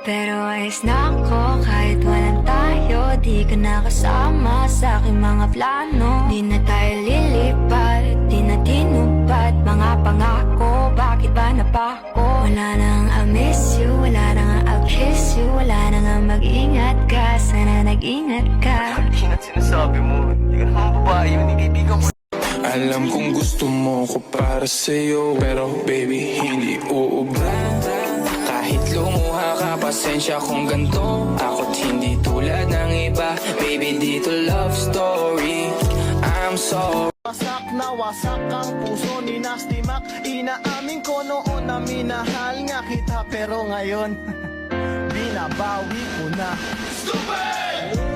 Pero ayos na ako kahit walang tayo. Di ka nakasama sa aking mga plano. Di na tayo lilipat, di na tinupad mga pangako. Bakit ba napako? Wala nang I miss you, wala nang I'll kiss you. Wala nang mag-ingat ka, sana nag-ingat ka. Ingat sinasabi mo, hindi ka naman babae, hindi kaibigan ko. Alam kong gusto mo ko para sa'yo, pero baby, hindi uubra. Kahit lumuha ka, pasensya kung ganto. Ako't hindi tulad ng iba. Baby, dito love story. I'm sorry. Wasak na wasak ang puso ni Nasty Mac. Inaamin ko noon na minahal nga kita, pero ngayon binabawi ko na. Stupid!